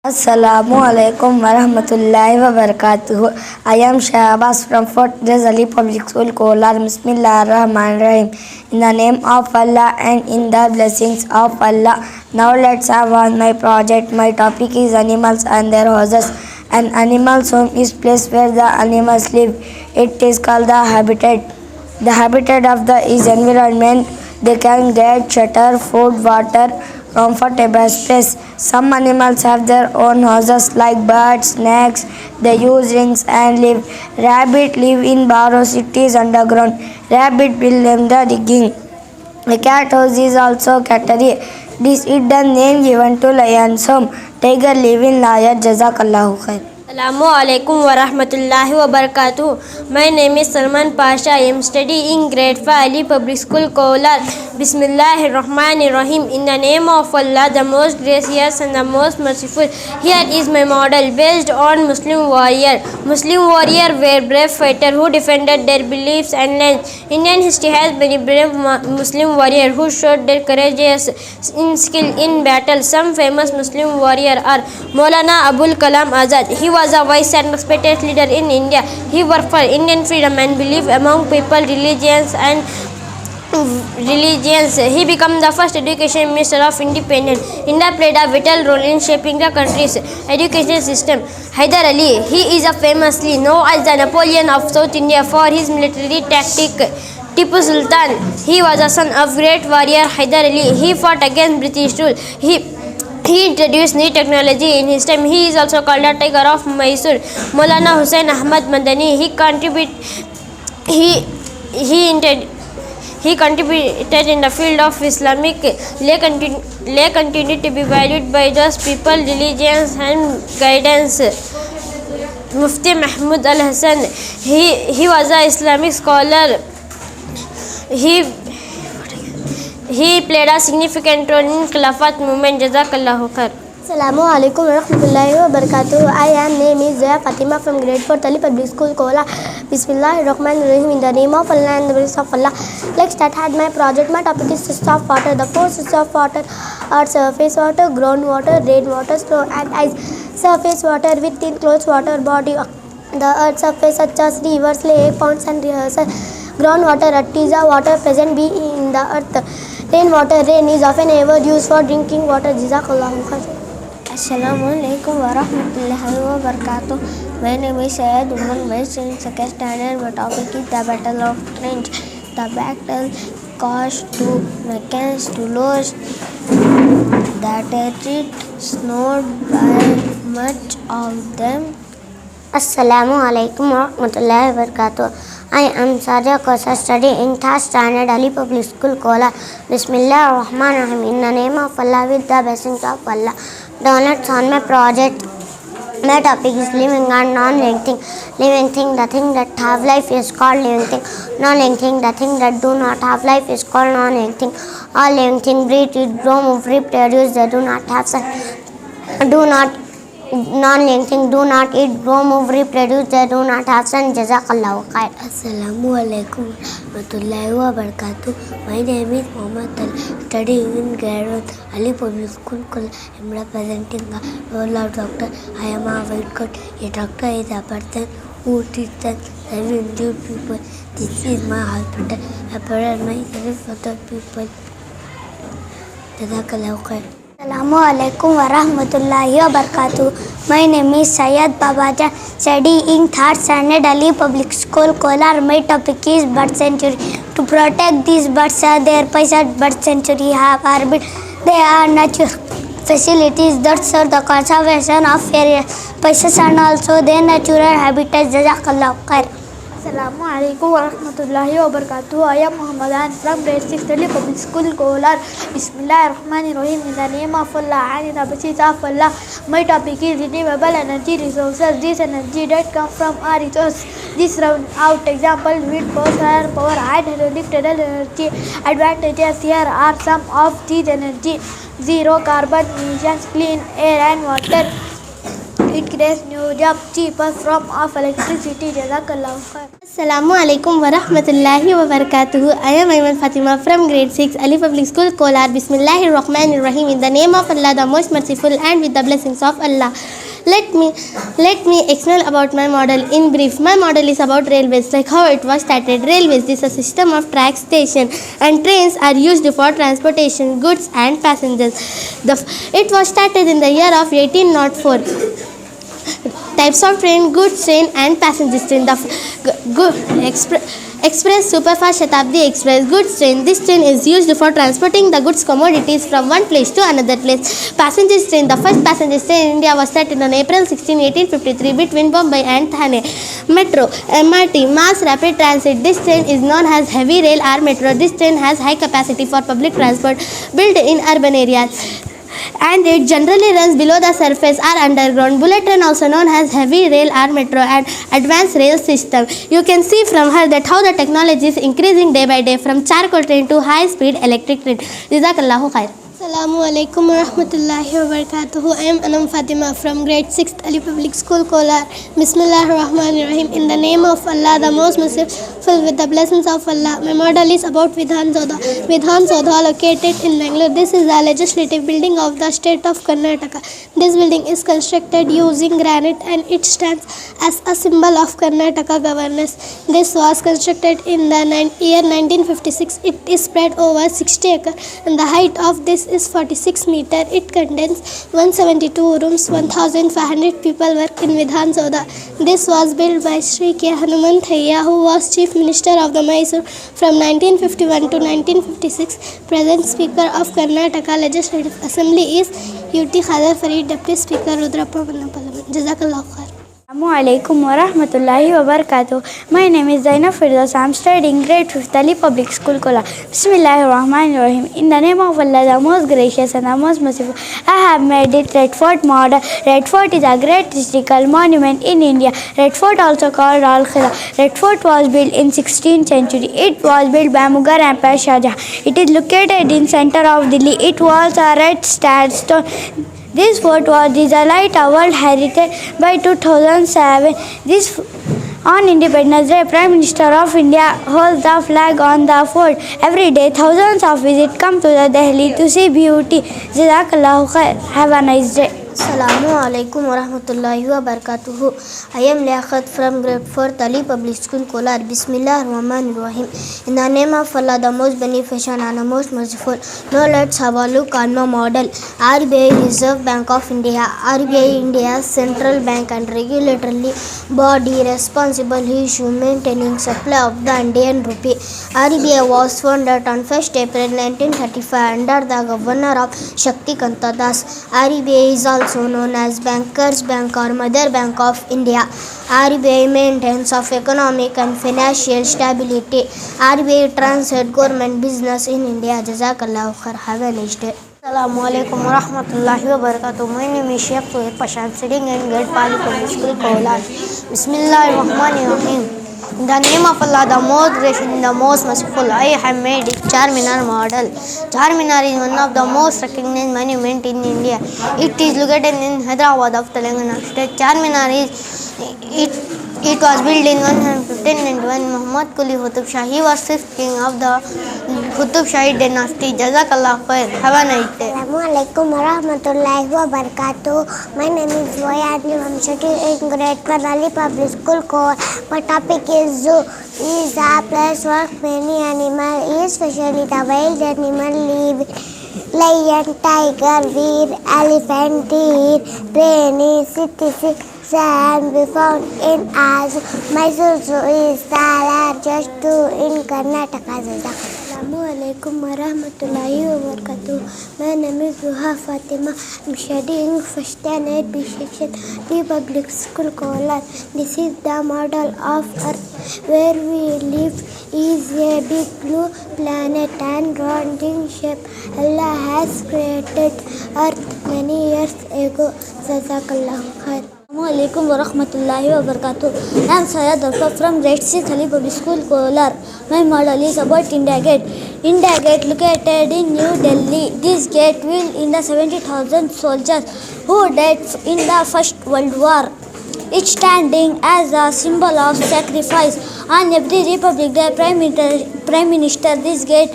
Assalamu alaikum warahmatullahi wabarakatuh. I am Shahbaz from Fort Ali Public School, Kolar. Bismillah ar-Rahman rahim. In the name of Allah and in the blessings of Allah. Now let's have on my project. My topic is animals and their houses. An animal's home is place where the animals live. It is called the habitat. The habitat of the is environment. They can get shelter, food, water, comfortable space. Some animals have their own houses like birds, snakes. They use rings and live. Rabbit live in burrow cities underground. Rabbit build them the digging. A cat house is also cattery. This is the name given to lion's home. Tiger live in layer. Jazakallahu khair. Assalamu alaikum wa rahmatullahi wa barakatuh. My name is Salman Pasha. I am studying grade 5 Ali Public School, Kolar. Bismillahir Rahmanir Rahim. In the name of Allah, the most gracious and the most merciful. Here is my model based on Muslim warrior. Muslim warrior were brave fighters who defended their beliefs and lands. Indian history has many brave Muslim warriors who showed their courage in skill in battle. Some famous Muslim warriors are Maulana Abul Kalam Azad. He was a wise and respected leader in India. He worked for Indian freedom and belief among people, religions. He became the first education minister of independence. India played a vital role in shaping the country's education system. Hyder Ali, he is a famously known as the Napoleon of South India for his military tactic. Tipu Sultan, he was a son of great warrior Hyder Ali. He fought against British rule. He introduced new technology in his time. He is also called the Tiger of Mysore. Maulana Hussain Ahmad Madani. He contributed in the field of Islamic law continued to be valued by those people, religions and guidance. Mufti Mahmud Al Hassan. He was an Islamic scholar. He played a significant role in Khilafat movement. Jazakallahu khair. Assalamu alaikum warahmatullahi wabarakatuh. I am name is Zoya Fatima from grade 4 Ali Public School, Kola. Bismillahir Rahmanir Rahim. In the name of Allah and the grace of Allah. Let's start had my project. My topic is sources of water. The four sources of water are surface water, groundwater, rainwater, snow and ice. Surface water with enclosed water body. The earth surface such as rivers, lake, ponds and rivers. Groundwater, is a water present be in the earth. Rainwater, rain is often ever used for drinking water. Jazakallahu khair. Assalamu alaikum wa rahmatullahi wa barakatuh. My name is Syed Umar Based in second standard. My topic is the Battle of Trench. The battle caused two Meccans to lose. The desert snowed by much of them. Assalamu alaikum wa rahmatullahi wa barakatuh. I am Sadia Kosa, studying in third standard Ali Public School, Kola. Bismillah ar-Rahman rahim. In the name of Allah, with the blessings of Allah. Downloads on my project. My topic is living and non-living thing. Living thing, the thing that have life is called living thing. Non-living thing, the thing that do not have life is called non-living thing. All living thing breathe, eat, grow, move, reproduce. They do not have sun. Non-living thing do not eat, grow, move, reproduce. They do not have sun. Jazakallahu khair. Assalamu alaikum warahmatullahi wabarakatuh. My name is Muhammad Ali, studying in grade 1 Ali Public School. I am representing the role of doctor. I am a white coat. A doctor is a person who treats and injured people. This is my hospital. I provide my service for the people. Jazakallahu khair. Assalamu alaikum wa rahmatullahi wa barakatuh. My name is Syed Babajan, studying third standard Ali Public School, Kolar. My topic is bird sanctuary. To protect these birds, their private bird sanctuary have arbit. They are natural facilities that serve the conservation of area, species and also their natural habitats. Jazakallahu khair. Assalamu alaikum wa rahmatullahi wa barakatuh. I am Muhammadan from grade 6 Ali Public School, Kolar. Bismillahir Rahmanir Rahim. In the name of Allah and in the blessings of Allah. My topic is renewable energy resources. This energy that come from our resources. This round out example wind power, solar power, hydroelectric tidal energy. Advantages here are some of these energy: zero carbon emissions, clean air and water, It creates new jobs, cheaper form of electricity. Jazakallah khair. Assalamu alaikum wa rahmatullahi wa barakatuhu. I am Ayman Fatima from grade 6, Ali Public School, Kolar. Bismillahir Rahmanir Rahim. In the name of Allah, the most merciful, and with the blessings of Allah. Let me explain about my model in brief. My model is about railways, like how it was started. Railways is a system of tracks, station, and trains are used for transportation, goods and passengers. It was started in the year of 1804. Types of train: goods train and passenger train. Express, superfast, Shatabdi Express. Goods train. This train is used for transporting the goods commodities from one place to another place. Passenger train. The first passenger train in India was started on April 16, 1853 between Bombay and Thane. Metro, MRT, Mass Rapid Transit. This train is known as heavy rail or metro. This train has high capacity for public transport, built in urban areas, and it generally runs below the surface or underground. Bullet train, also known as heavy rail or metro, and advanced rail system. You can see from her that how the technology is increasing day by day, from charcoal train to high speed electric train. Jazakallahu khair. Assalamu alaikum wa rahmatullahi wa barakatuhu. I am Anam Fatima from grade 6th Ali Public School, Kolar. Bismillahir Rahmanir Rahim. In the name of Allah, the most merciful, with the blessings of Allah. My model is about Vidhan Soudha. Vidhan Soudha, located in Bangalore. This is the legislative building of the state of Karnataka. This building is constructed using granite, and it stands as a symbol of Karnataka governance. This was constructed in the year 1956. It is spread over 60 acres, and the height of this is 46 meters. It contains 172 rooms. 1,500 people work in Vidhan Soudha. This was built by Sri K. Hanumanthayya, who was Chief Minister of the Mysore from 1951 to 1956. Present Speaker of Karnataka Legislative Assembly is UT Khadar Farid. Deputy Speaker Rudrappa Manna. Jazakallah khair. Assalamu alaikum wa rahmatullahi wa barakatuh. My name is Zainab Firdaus. I am studying grade 5th Ali Public School, Kolar. Bismillahir Rahmanir Rahim. In the name of Allah, the most gracious and the most merciful, I have made it Red Fort model. Red Fort is a great historical monument in India. Red Fort, also called Al Qila. Red Fort was built in 16th century. It was built by Mughal Emperor Shah Jahan. It is located in center of Delhi. It was a red sandstone. This fort was designated a World Heritage by 2007. On Independence Day, Prime Minister of India holds the flag on the fort. Every day, thousands of visitors come to the Delhi to see beauty. Jazakallahu khair. Have a nice day. Assalamu alaikum wa rahmatullahi wa barakatuhu. I am Liaqat from grade 4 Ali Public School, Kolar. Bismillahir Rahmanir Rahim. In the name of Allah, the most beneficent and the most merciful. Now let's have a look on my model. RBI, Reserve Bank of India. RBI, India's central bank and regulatory body responsible issue maintaining supply of the Indian rupee. RBI was founded on 1st April 1935 under the governor of Shakti Kanta Das. RBI is also known as Bankers Bank or Mother Bank of India. RBI maintains of economic and financial stability. RBI translates government business in India. Jazakallahu khair. Have a nice day. Assalamu alaikum wa rahmatullahi wa barakatuh. My name is Sheikh Sohaib Pashan, sitting in grade 5 Public School, Kolar. Bismillahir Rahmanir Rahim. In the name of Allah, the most gracious and the most merciful, I have made it Charminar model. Charminar is one of the most recognized monuments in India. It is located in Hyderabad of Telangana state. Charminar it was built in 1591 when Muhammad Quli Qutub Shah. He was 5th king of the Qutub Shahi dynasty. Jazakallah khair. Have a nice day. Assalamu alaikum wa rahmatullahi wa barakatuh. My name is Zoya Adli. I'm studying in grade 1 Ali Public School, Kolar. My topic is zoo. Is a place where many animals, especially the wild animal, live. Lion, tiger, deer, elephant, deer, rainy, city, and we found in us. Mysore Zoo is the largest zoo in Karnataka. Assalamu alaikum wa rahmatullahi wa barakatuh. My name is Zuha Fatima. I'm studying first standard B section the Public School, Kolar. This is the model of Earth where we live. Is a big blue planet and rounding shape. Allah has created Earth many years ago. Jazakallahu khair. Assalamualaikum warahmatullahi wabarakatuh. I am Syed Arfa from grade 6 Ali Public School, Kolar. My model is about India Gate. India Gate located in New Delhi. This gate will in the 70,000 soldiers who died in the First World War. It standing as a symbol of sacrifice. On every Republic Day, Prime Minister visit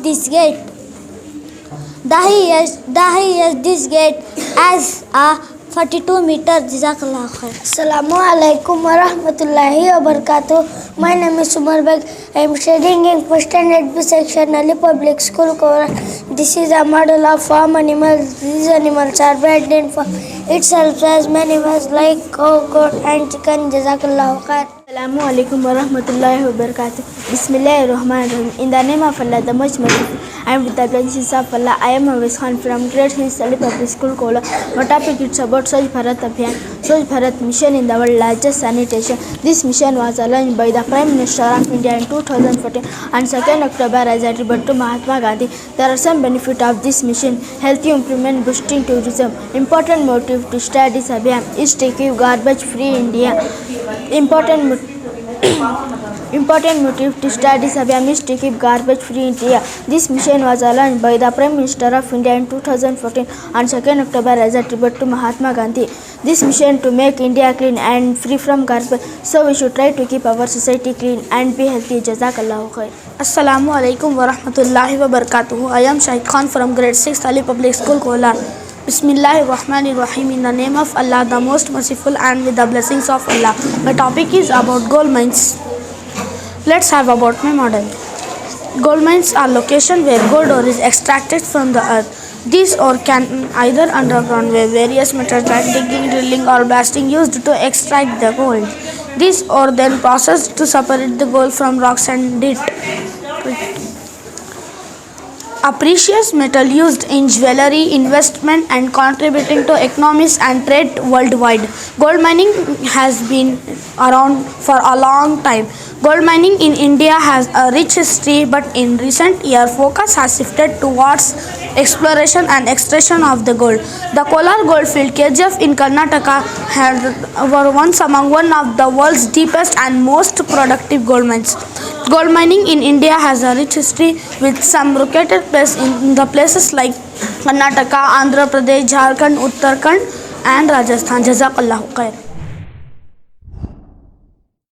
this gate. The highest this gate as a 42 meters. Jazakallah khair. Assalamualaikum warahmatullahi wabarakatuh. My name is Umar Beg. I am studying in first standard B section Ali Public School, Kolar. This is a model of farm animals. These animals are bred in farm. It serves as many animals like cow, goat and chicken. Jazakallah khair. Assalamualaikum warahmatullahi wabarakatuh. Bismillahirrahmanirrahim. In the name of Allah, the most merciful. I am with the blessings of Allah. I am Awais Khan from grade 6 Ali Public School, Kolar. My topic is about Swachh Bharat Abhiyan. Swachh Bharat mission in the world largest sanitation. This mission was launched by the Prime Minister of India in 2014 on 2nd October as a tribute to Mahatma Gandhi. There are some benefits of this mission: healthy improvement, boosting tourism. Important motive to start this Abhiyan is to keep garbage free India. Important motive to start this Abhiyan is to keep garbage free India. This mission was launched by the Prime Minister of India in 2014 on 2nd October as a tribute to Mahatma Gandhi. This mission to make India clean and free from garbage. So we should try to keep our society clean and be healthy. Jazakallahu khair. Assalamu alaikum wa rahmatullahi wa barakatuh. I am Shahid Khan from grade 6 Ali Public School, Kolar. Bismillahirrahmanirrahim. In the name of Allah, the most merciful, and with the blessings of Allah. My topic is about gold mines. Let's have about my model. Gold mines are locations where gold ore is extracted from the earth. This ore can either underground where various methods like digging, drilling or blasting used to extract the gold. This ore then processed to separate the gold from rocks and dirt. A precious metal used in jewelry, investment and contributing to economies and trade worldwide. Gold mining has been around for a long time. Gold mining in India has a rich history, but in recent years focus has shifted towards exploration and extraction of the gold. The Kolar Goldfield KGF in Karnataka were once among one of the world's deepest and most productive gold mines. Gold mining in India has a rich history with some located places in the places like Karnataka, Andhra Pradesh, Jharkhand, Uttarakhand and Rajasthan. Jazakallahu khair.